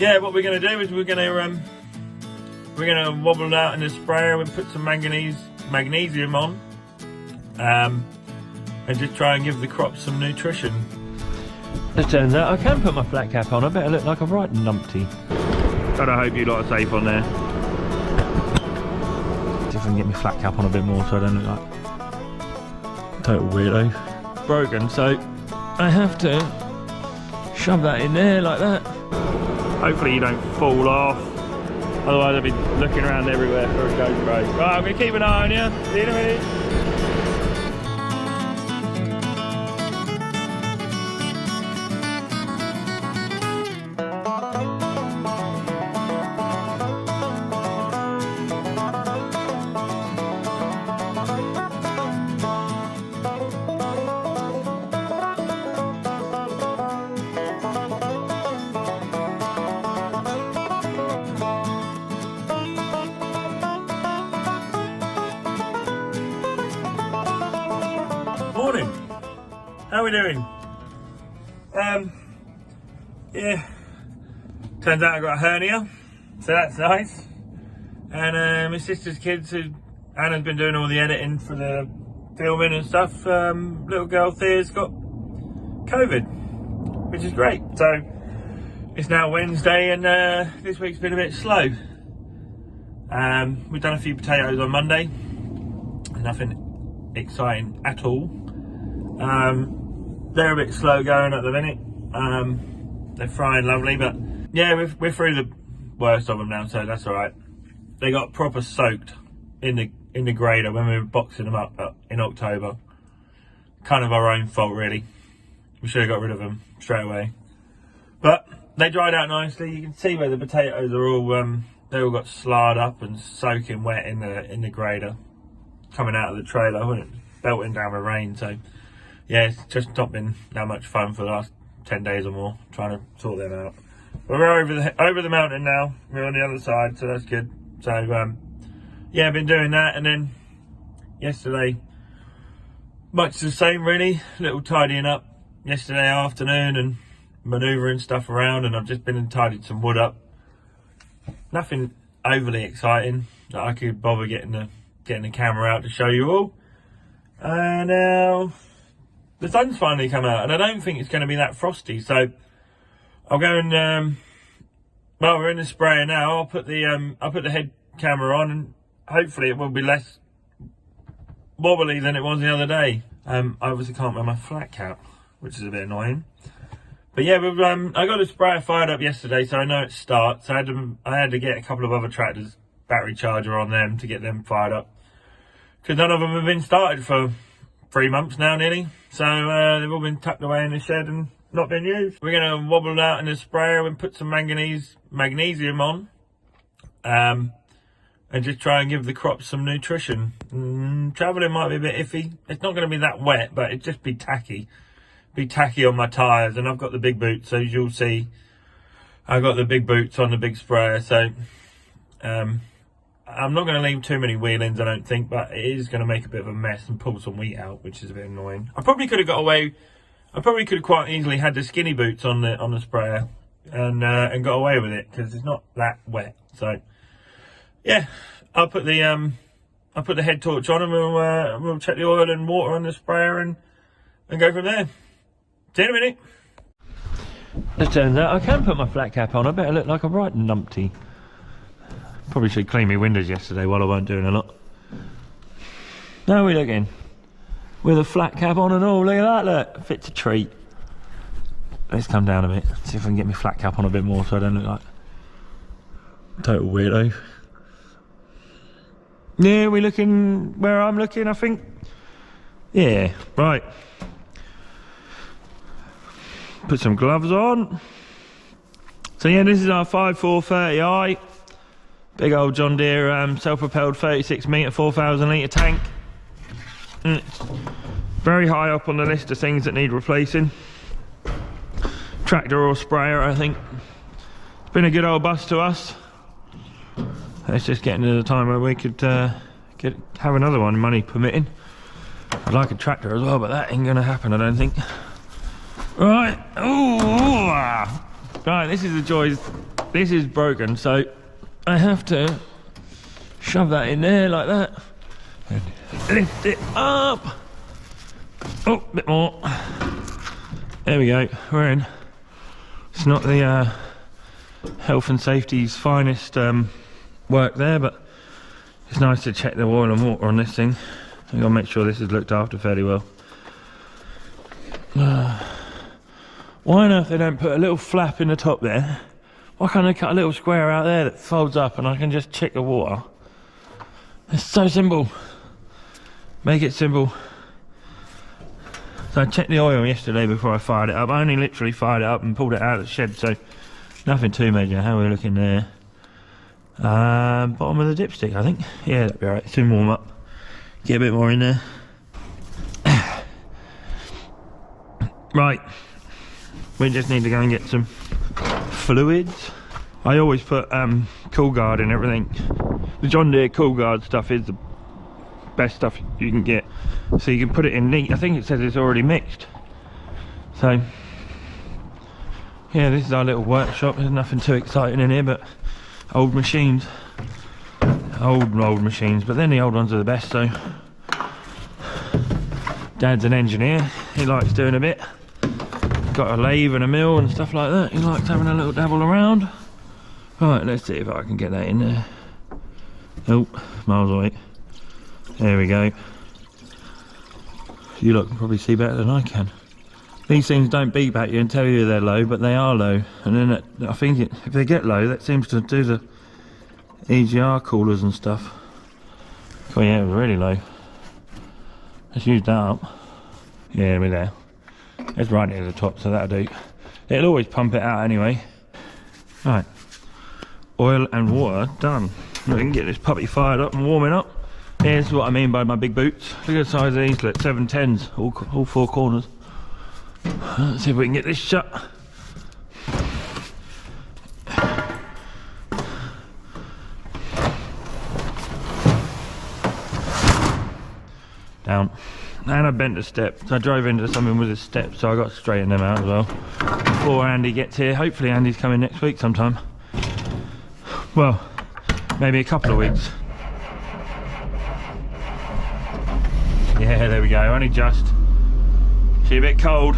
Yeah, what we're going to do is we're going to wobble it out in the sprayer and put some magnesium on, and just try and give the crops some nutrition. It turns out I can put my flat cap on. I better look like a right numpty. God, I hope you lot are safe on there. See if I can get my flat cap on a bit more so I don't look like a total weirdo. Broken, so I have to shove that in there like that. Hopefully you don't fall off, otherwise I'll be looking around everywhere for a GoPro. Right, I'm going to keep an eye on you. See you in a minute. Morning. How are we doing? Yeah. Turns out I got a hernia, so that's nice. And my sister's kids, who Anna's been doing all the editing for the filming and stuff. Little girl Thea's got COVID, which is great. So it's now Wednesday, and this week's been a bit slow. We've done a few potatoes on Monday. Nothing exciting at all. They're a bit slow going at the minute. They're frying lovely, but yeah, we're through the worst of them now, so that's all right. They got proper soaked in the grader when we were boxing them up in October. Kind of our own fault, really. We should have got rid of them straight away. But they dried out nicely. You can see where the potatoes are all they all got slarred up and soaking wet in the grader coming out of the trailer when it's belting down with rain. So yeah, it's just not been that much fun for the last 10 days or more trying to sort them out. But we're over the mountain now. We're on the other side, so that's good. So yeah, I've been doing that, and then yesterday, much the same really. Little tidying up yesterday afternoon and manoeuvring stuff around, and I've just been and tidied some wood up. Nothing overly exciting that I could bother getting the camera out to show you all. And now the sun's finally come out, and I don't think it's going to be that frosty, so I'll go and well, we're in the sprayer now. I'll put the head camera on, and hopefully it will be less wobbly than it was the other day. I obviously can't wear my flat cap, which is a bit annoying. But yeah, I got the sprayer fired up yesterday, so I know it starts. I had to get a couple of other tractors, battery charger on them to get them fired up, because none of them have been started for 3 months now nearly. So they've all been tucked away in the shed and not been used. We're going to wobble it out in the sprayer and put some magnesium on, and just try and give the crops some nutrition. Travelling might be a bit iffy. It's not going to be that wet, but it'd just be tacky. Be tacky on my tyres, and I've got the big boots, so as you'll see, I've got the big boots on the big sprayer. So I'm not going to leave too many wheelings, I don't think, but it is going to make a bit of a mess and pull some wheat out, which is a bit annoying. I probably could have got away. I probably could have quite easily had the skinny boots on the sprayer and got away with it, because it's not that wet. So yeah, I'll put the head torch on, and we'll check the oil and water on the sprayer and go from there. See you in a minute. It turns out I can put my flat cap on. I better look like a right numpty. Probably should clean my windows yesterday while I weren't doing a lot. Now we're looking with a flat cap on and all. Look at that, look, fits a treat. Let's come down a bit, see if I can get my flat cap on a bit more so I don't look like a total weirdo. Yeah, we're looking where I'm looking, I think. Yeah, right. Put some gloves on. So yeah, this is our 5430i. Big old John Deere self-propelled 36 metre 4,000 litre tank. It's very high up on the list of things that need replacing. Tractor or sprayer, I think. It's been a good old bust to us. It's just getting to the time where we could have another one, money permitting. I'd like a tractor as well, but that ain't gonna happen, I don't think. Right, right, this is the joys this is broken, so I have to shove that in there like that and lift it up. Oh, a bit more. There we go, we're in. It's not the health and safety's finest work there, but it's nice to check the oil and water on this thing. I've got to make sure this is looked after fairly well. Why on earth they don't put a little flap in the top there? Why can't they cut a little square out there that folds up and I can just check the water? It's so simple. Make it simple. So I checked the oil yesterday before I fired it up. I only literally fired it up and pulled it out of the shed, so nothing too major. How are we looking there? Bottom of the dipstick, I think. Yeah, that'd be alright. Soon warm up. Get a bit more in there. Right. We just need to go and get some fluids. I always put Cool Guard in everything. The John Deere Cool Guard stuff is the best stuff you can get. So you can put it in neat. I think it says it's already mixed. So yeah, this is our little workshop. There's nothing too exciting in here, but old machines. Old machines, but then the old ones are the best. So Dad's an engineer, he likes doing a bit. Got a lathe and a mill and stuff like that. He likes having a little dabble around. Right, let's see if I can get that in there. Oh, miles away. There we go. You lot can probably see better than I can. These things don't beep at you and tell you they're low, but they are low. And then I think if they get low, that seems to do the EGR coolers and stuff. Oh yeah, it was really low. Let's use that up. Yeah, we're there. It's right near the top, so that'll do. It'll always pump it out anyway. Right, oil and water done. We can get this puppy fired up and warming up. Here's what I mean by my big boots. Look at the size of these, look, 710s, all four corners. Let's see if we can get this shut. Down. And I bent a step, so I drove into something with a step, so I got to straighten them out as well before Andy gets here. Hopefully Andy's coming next week sometime. Well, maybe a couple of weeks. Yeah, there we go, only just. She's a bit cold.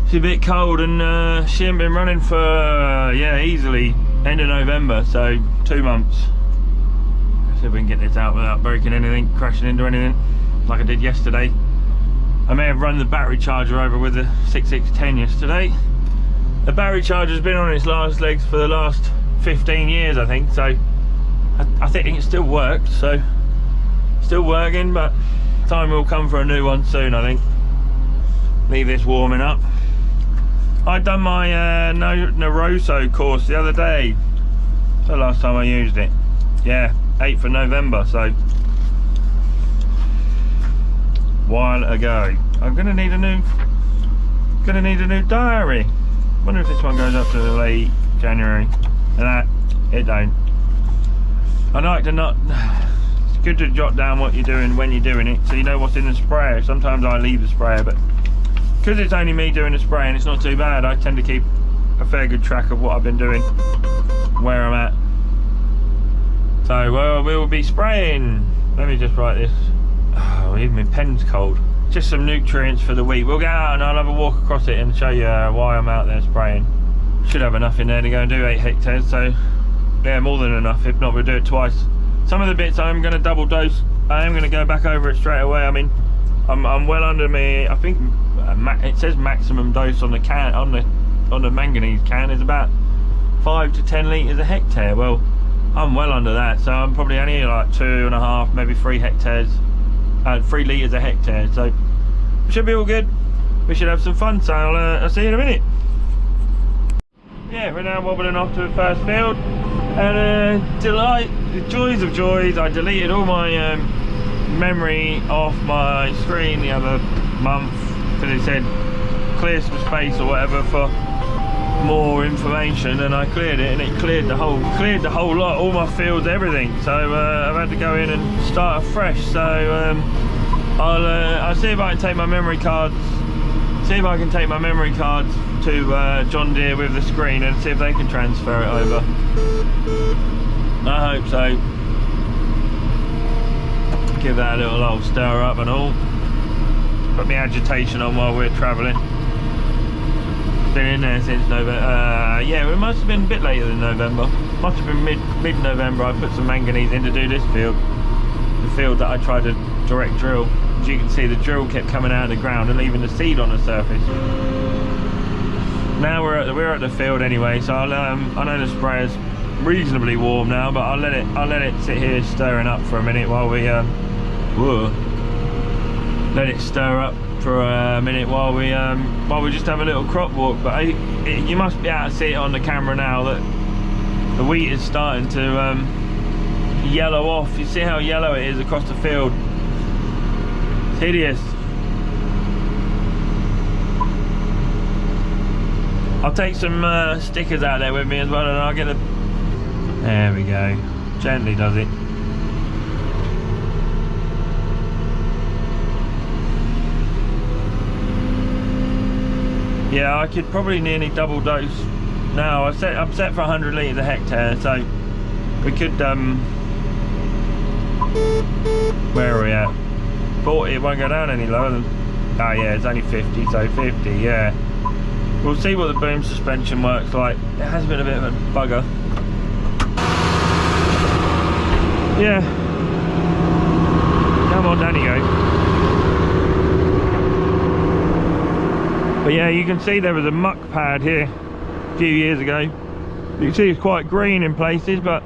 She's a bit cold, and she hasn't been running for, yeah, easily end of November, so 2 months. Let's see if we can get this out without breaking anything, crashing into anything, like I did yesterday. I may have run the battery charger over with the 6610 yesterday. The battery charger's been on its last legs for the last 15 years, I think, so I think it still works, so still working, but time will come for a new one soon, I think. Leave this warming up. I'd done my Naroso course the other day. That's the last time I used it. Yeah, 8th of November, so while ago. I'm gonna need a new diary. Wonder if this one goes up to late January. And that it don't. I like to not. It's good to jot down what you're doing when you're doing it, so you know what's in the sprayer. Sometimes I leave the sprayer, but because it's only me doing the spraying, it's not too bad. I tend to keep a fair good track of what I've been doing, where I'm at. So well, we'll be spraying. Let me just write this. Oh, even my pen's cold. Just some nutrients for the week. We'll go out and I'll have a walk across it and show you why I'm out there spraying. Should have enough in there to go and do 8 hectares, so yeah, more than enough. If not, we'll do it twice. Some of the bits I'm going to double dose. I am going to go back over it straight away. I mean, I'm well under me. I think it says maximum dose on the can, on the manganese can is about 5 to 10 litres a hectare. Well, I'm well under that, so I'm probably only like 2.5, maybe 3 hectares. 3 litres a hectare, so it should be all good. We should have some fun, so I'll see you in a minute. Yeah, we're now wobbling off to the first field, and the joys of joys, I deleted all my memory off my screen the other month because it said clear some space or whatever for more information, and I cleared it and it cleared the whole lot, all my fields, everything. So I've had to go in and start afresh. So I'll see if I can take my memory cards See if I can take my memory cards to John Deere with the screen and see if they can transfer it over. I hope so. Give that a little old stir up and all. Put my agitation on while we're travelling. Been in there since November. Yeah, it must have been a bit later than November. Must have been mid-November. I put some manganese in to do this field. The field that I tried to direct drill. As you can see, the drill kept coming out of the ground and leaving the seed on the surface. Now we're at the field anyway, so I know the sprayer's reasonably warm now, but I'll let it sit here stirring up for a minute while we let it stir up for a minute while we just have a little crop walk. But you must be able to see it on the camera now that the wheat is starting to yellow off. You see how yellow it is across the field. It's hideous. I'll take some stickers out there with me as well, and I'll get the... There we go. Gently does it. Yeah, I could probably nearly double dose now. I'm set for 100 litres a hectare, so we could where are we at? 40. It won't go down any lower than... Oh yeah, it's only 50, so 50, yeah. We'll see what the boom suspension works like. It has been a bit of a bugger. Yeah. Come on, Danny, go. But yeah, you can see there was a muck pad here a few years ago. You can see it's quite green in places, but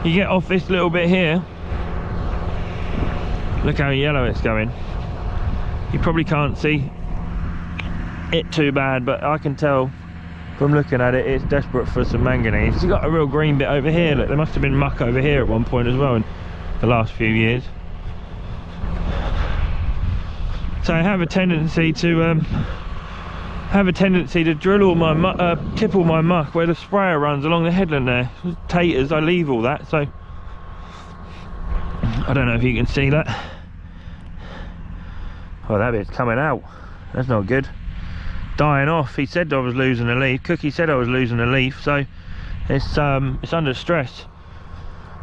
you get off this little bit here. Look how yellow it's going. You probably can't see it too bad, but I can tell from looking at it, it's desperate for some manganese. It's got a real green bit over here. Look, there must have been muck over here at one point as well in the last few years. So I have a tendency to drill all my tip all my muck where the sprayer runs along the headland there. Taters, I leave all that, so I don't know if you can see that. Oh, that bit's coming out. That's not good. Dying off. He said I was losing a leaf. Cookie said I was losing a leaf, so it's under stress.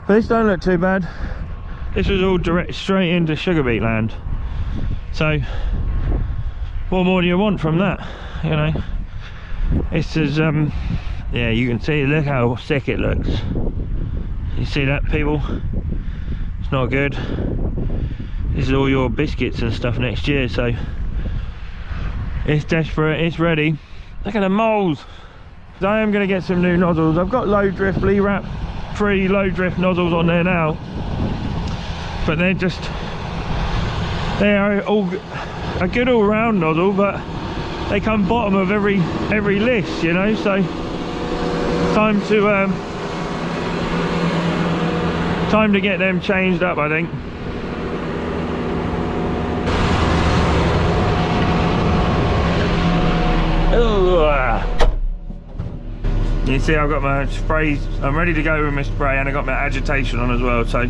But this don't look too bad. This was all direct straight into sugar beet land. So what more do you want from that? You know, this is yeah, you can see, look how sick it looks. You see that, people? It's not good. This is all your biscuits and stuff next year, so it's desperate, it's ready. Look at the moles. I am going to get some new nozzles. I've got low drift Lee Wrap 3 low drift nozzles on there now, but they are all a good all-round nozzle, but they come bottom of every list, you know. So time to get them changed up, I think. You see, I've got my sprays. I'm ready to go with my spray, and I got my agitation on as well. So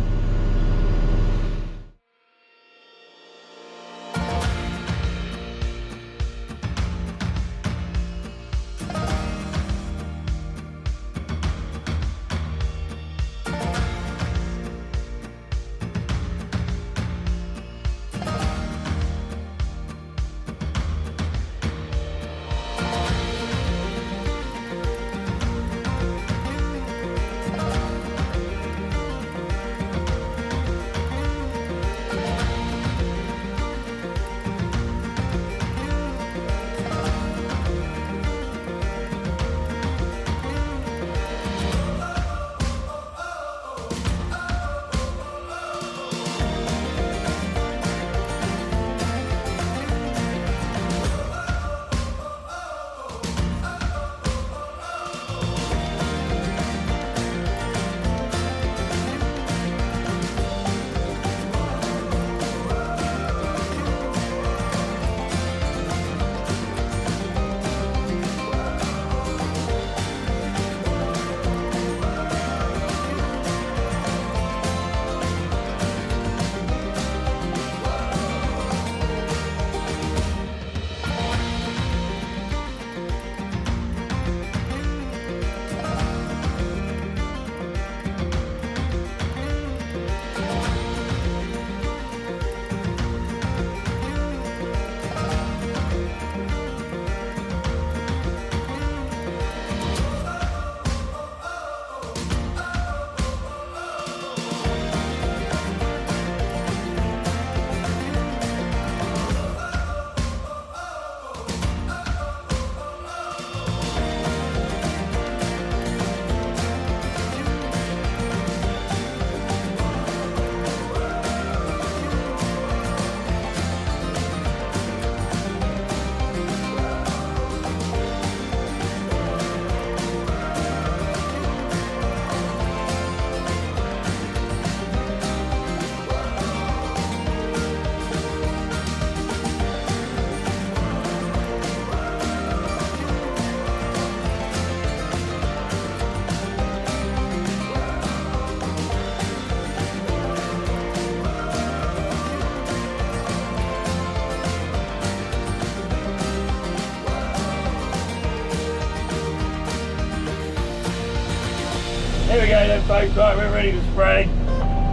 Here we go then folks, right, we're ready to spray.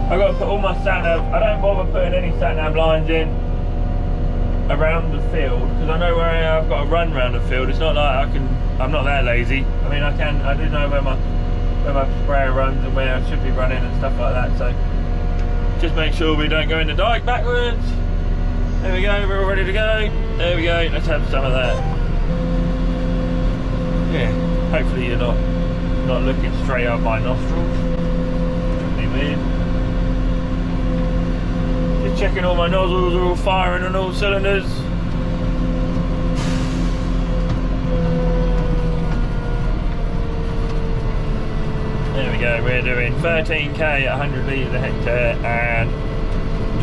I've got to put all my sat-nav, I don't bother putting any sat-nav lines in around the field, because I know where I've got to run around the field. It's not like I'm not that lazy. I mean, I do know where my sprayer runs and where I should be running and stuff like that, so just make sure we don't go in the dike backwards. There we go, we're all ready to go. There we go, let's have some of that. Yeah, hopefully you're not looking straight up my nostrils. Should be weird. Just checking all my nozzles are all firing on all cylinders. There we go, we're doing 13k at 100 litres a hectare and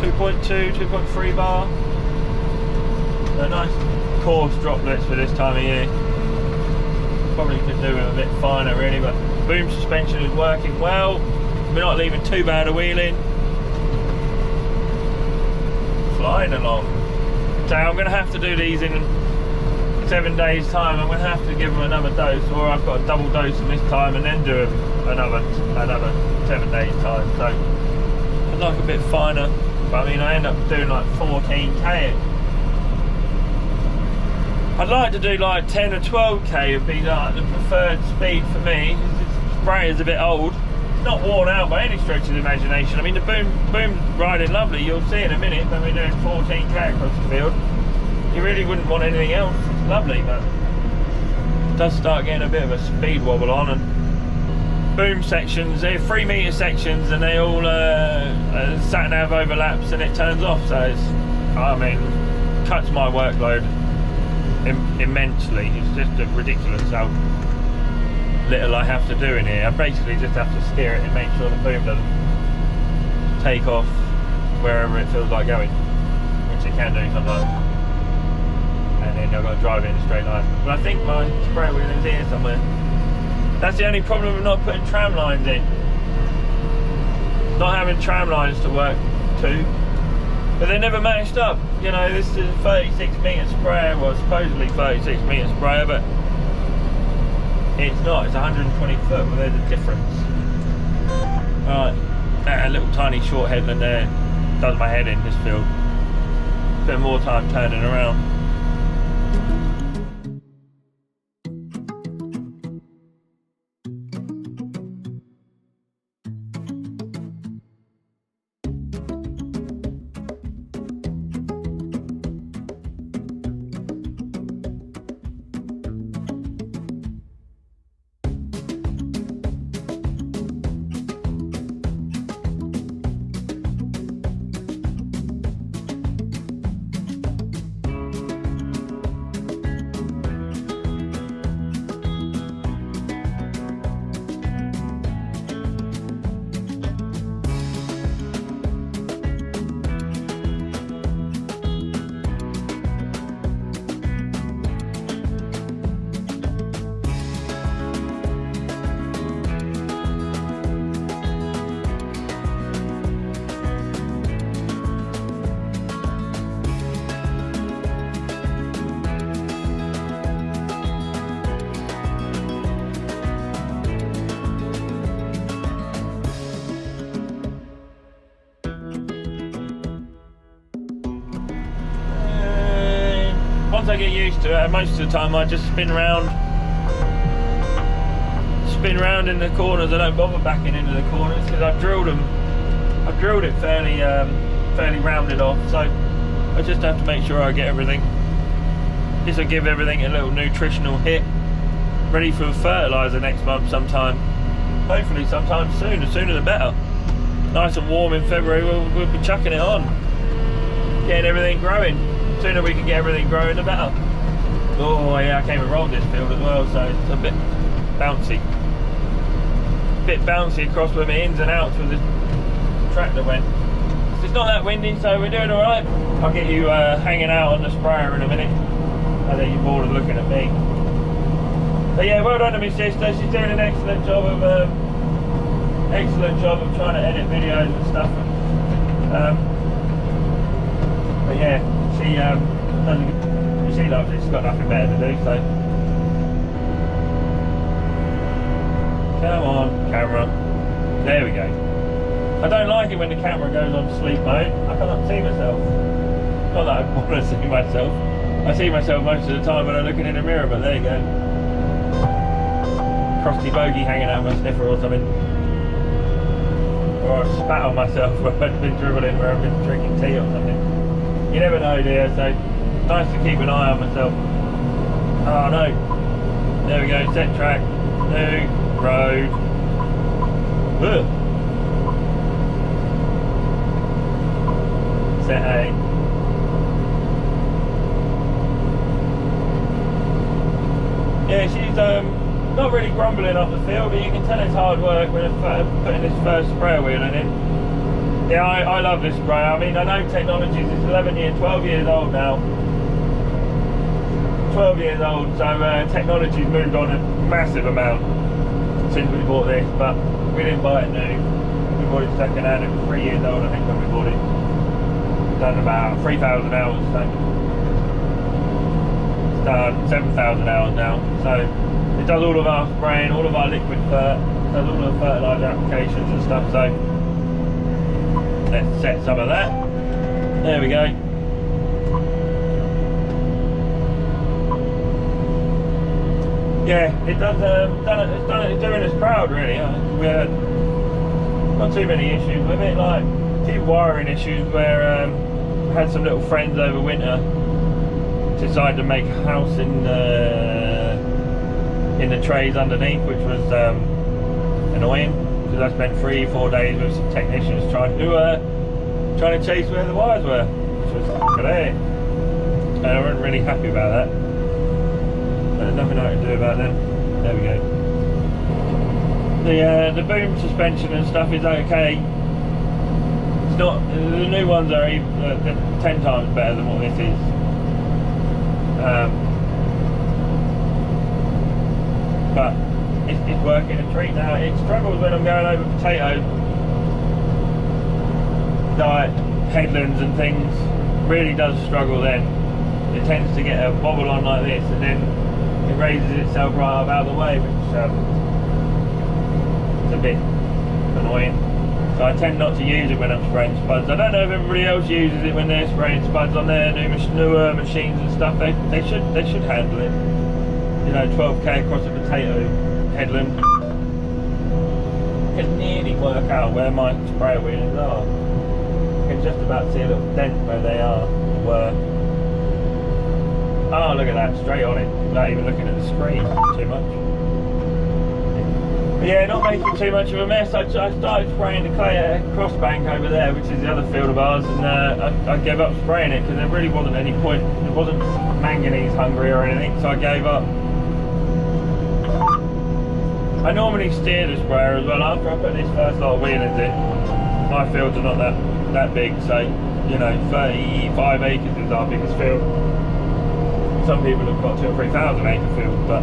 2.3 bar. So nice coarse droplets for this time of year. Probably could do them a bit finer really, but boom suspension is working well. We're not leaving too bad a wheel in. Flying along. So I'm going to have to do these in 7 days time. I'm going to have to give them another dose, or I've got a double dose in this time and then do another 7 days time. So I'd like a bit finer, but I mean I end up doing like 14k. I'd like to do like 10 or 12k would be like the preferred speed for me. The sprayer's a bit old. It's not worn out by any stretch of the imagination. I mean the boom's riding lovely, you'll see in a minute when we're doing 14k across the field. You really wouldn't want anything else. It's lovely, but it does start getting a bit of a speed wobble on. And boom sections, they're 3 metre sections and they all sat-nav overlaps and it turns off. So it's, I mean, cuts my workload immensely. It's just ridiculous how little I have to do in here. I basically just have to steer it and make sure the boom doesn't take off wherever it feels like going, which it can do sometimes. And then I've got to drive in a straight line. But I think my spray wheel is here somewhere. That's the only problem with not putting tram lines in. Not having tram lines to work to. But they're never matched up. You know, this is a 36 metre sprayer, well supposedly 36 metre sprayer, but it's not, it's 120 foot, well there's a difference. Alright, that little tiny short headland there does my head in this field. Spend more time turning around. Once I get used to it, most of the time I just spin round in the corners. I don't bother backing into the corners because I've drilled it fairly rounded off, so I just have to make sure I get everything. Just to give everything a little nutritional hit, ready for fertiliser next month sometime. Hopefully sometime soon, the sooner the better. Nice and warm in February, we'll be chucking it on, getting everything growing. The sooner we can get everything growing, the better. Oh yeah, I came and rolled this field as well, so it's a bit bouncy. Across where my ins and outs with the tractor went. It's not that windy, so we're doing alright. I'll get you hanging out on the sprayer in a minute. I think you're bored of looking at me. But yeah, well done to my sister. She's doing an excellent job of trying to edit videos and stuff. But yeah, she loves it. She's got nothing better to do, so. Come on, camera. There we go. I don't like it when the camera goes on sleep mode. I can't see myself. Not that I want to see myself. I see myself most of the time when I'm looking in the mirror, but there you go. Crusty bogey hanging out of my sniffer or something. Or I spat on myself where I've been dribbling, where I've been drinking tea or something. You never know, dear, so nice to keep an eye on myself. Oh no. There we go, set track, new road. Ugh. Set A. Yeah, she's not really grumbling off the field, but you can tell it's hard work when putting this first sprayer wheel in. Yeah, I love this sprayer. I mean, I know Technologies is 12 years old now. 12 years old, so Technologies moved on a massive amount since we bought this, but we didn't buy it new. We bought it second hand. It was 3 years old, I think, when we bought it. Done about 3,000 hours, so it's done 7,000 hours now. So it does all of our spraying, all of our liquid fert, does all of the fertiliser applications and stuff. So let's set some of that. There we go. Yeah, it does. It's doing us proud, really. We had not too many issues with it, like a few wiring issues where I had some little friends over winter decided to make a house in the trays underneath, which was annoying because I spent 3-4 days with some technicians trying to chase where the wires were, which was great, and I wasn't really happy about that. There's nothing I can do about them. There we go. The boom suspension and stuff is okay. It's not, the new ones are they're 10 times better than what this is. But it's working a treat now. It struggles when I'm going over potato diet headlands and things. Really does struggle then. It tends to get a wobble on like this, and then it raises itself right up out of the way, which is a bit annoying. So I tend not to use it when I'm spraying spuds. I don't know if everybody else uses it when they're spraying spuds on their newer machines and stuff. They should handle it. You know, 12k across a potato headland. You can nearly work out where my sprayer wheels are. You can just about see a little dent where they are. Oh, look at that, straight on it, without even looking at the screen too much. But yeah, not making too much of a mess. I started spraying the clay crossbank over there, which is the other field of ours, and I gave up spraying it because there really wasn't any point. It wasn't manganese hungry or anything, so I gave up. I normally steer the sprayer as well. After I put this first lot of wheelers in, my fields are not that big, so you know, 35 acres is our biggest field. Some people have got 2,000 or 3,000 acre field, but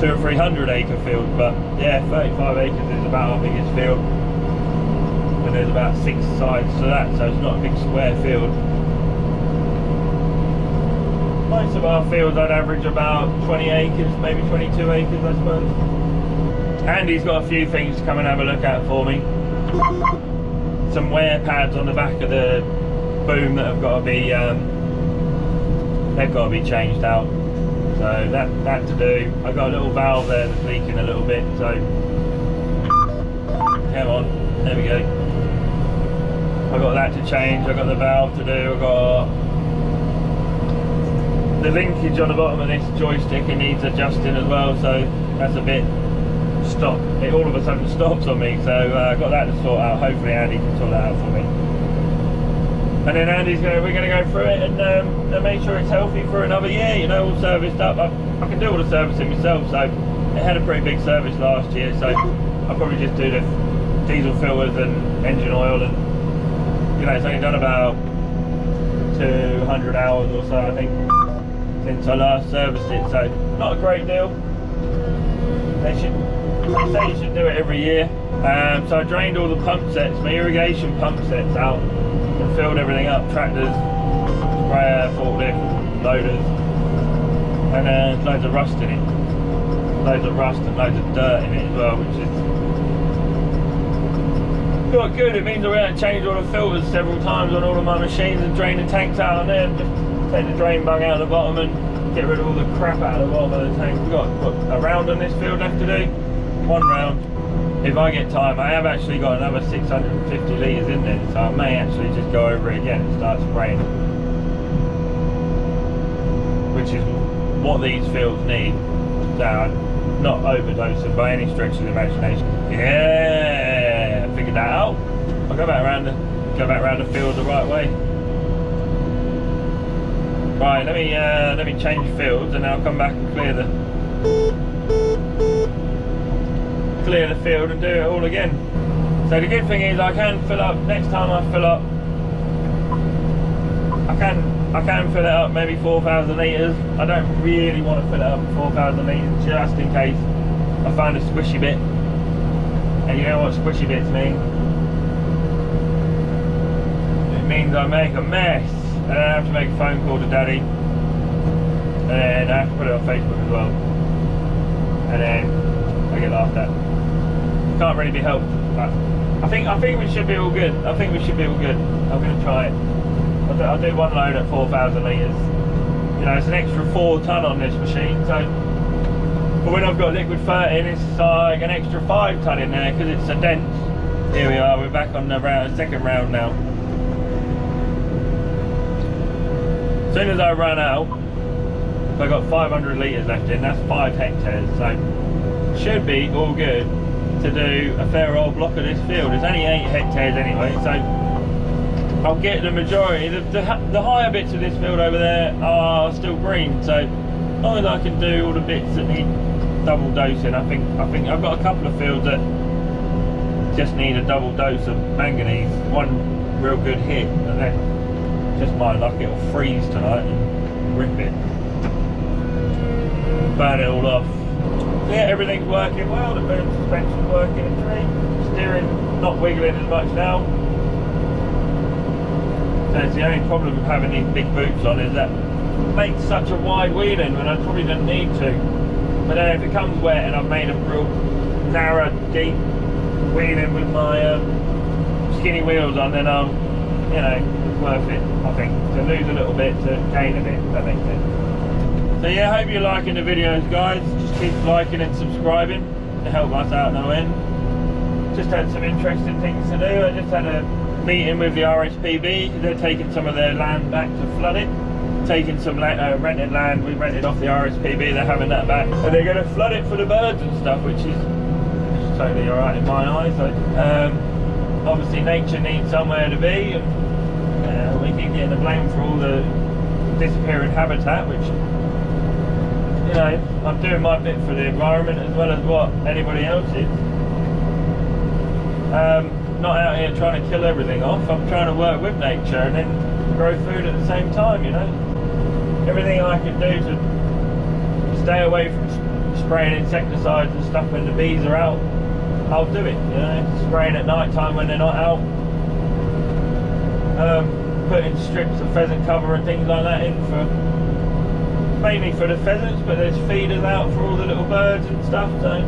200 or 300 acre field, but yeah, 35 acres is about our biggest field, and there's about 6 sides to that, so it's not a big square field. Most of our fields I'd average about 20 acres, maybe 22 acres, I suppose. Andy's got a few things to come and have a look at for me. Some wear pads on the back of the boom that have got to be they've got to be changed out, so that to do. I've got a little valve there that's leaking a little bit, so come on, there we go. I've got that to change, I've got the valve to do, I've got the linkage on the bottom of this joystick, it needs adjusting as well, so that's a bit stop. It all of a sudden stops on me, so I've got that to sort out. Hopefully Andy can sort that out for me. And then we're going to go through it and make sure it's healthy for another year, you know, all serviced up. I can do all the servicing myself, so it had a pretty big service last year, so I'll probably just do the diesel filters and engine oil, and you know, it's only done about 200 hours or so, I think, since I last serviced it, so not a great deal. They say you should do it every year. So I drained all the pump sets, my irrigation pump sets out, and filled everything up, tractors, sprayer, forklift, loaders, and there's loads of rust in it. Loads of rust and loads of dirt in it as well, which is Not good, it means I have to change all the filters several times on all of my machines and drain the tanks out on there and just take the drain bung out of the bottom and get rid of all the crap out of the bottom of the tank. We've got what, a round on this field left to do? 1 round. If I get time, I have actually got another 650 litres in there, so I may actually just go over it again and start spraying. Which is what these fields need. So not overdosing by any stretch of the imagination. Yeah, figured that out. I'll go back around the field the right way. Right, let me change fields and then I'll come back and clear the field and do it all again. So the good thing is I can fill up next time I fill up. I can fill it up maybe 4,000 litres. I don't really want to fill it up 4,000 litres just in case I find a squishy bit. And you know what squishy bits mean? It means I make a mess and then I have to make a phone call to Daddy. And then I have to put it on Facebook as well. And then I get laughed at. Can't really be helped. But I think we should be all good. I'm going to try it. I'll do 1 load at 4,000 litres. You know, it's an extra 4 tonne on this machine, so but when I've got liquid 13, it's like an extra 5 tonne in there because it's so dense. Here we are, we're back on the second round now. As soon as I run out, I've got 500 litres left in, that's 5 hectares, so should be all good to do a fair old block of this field. It's only 8 hectares anyway, so I'll get the majority. The higher bits of this field over there are still green, so as long as I can do all the bits that need double dosing, I think I've got a couple of fields that just need a double dose of manganese, one real good hit, and then just my luck it'll freeze tonight and rip it, burn it all off. So yeah, everything's working well. The boom suspension's working a treat. Steering not wiggling as much now. So it's the only problem with having these big boots on is that it makes such a wide wheeling when I probably don't need to. But then if it comes wet and I've made a real narrow, deep wheeling with my skinny wheels on, then I'll, you know, it's worth it, I think, to lose a little bit to gain a bit, if that makes sense. So yeah, hope you're liking the videos, guys. Just keep liking and subscribing to help us out no end. Just had some interesting things to do. I just had a meeting with the RSPB. They're taking some of their land back to flood it. Taking some rented land we rented off the RSPB. They're having that back, and they're going to flood it for the birds and stuff, which is totally alright in my eyes. So, obviously nature needs somewhere to be, and we keep getting the blame for all the disappearing habitat, which, you know, I'm doing my bit for the environment as well as what anybody else is. Not out here trying to kill everything off. I'm trying to work with nature and then grow food at the same time, you know. Everything I can do to stay away from spraying insecticides and stuff when the bees are out, I'll do it, you know. Spraying at night time when they're not out. Putting strips of pheasant cover and things like that in for, mainly for the pheasants, but there's feeders out for all the little birds and stuff, so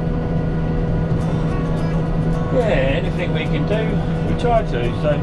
yeah, anything we can do, we try to. So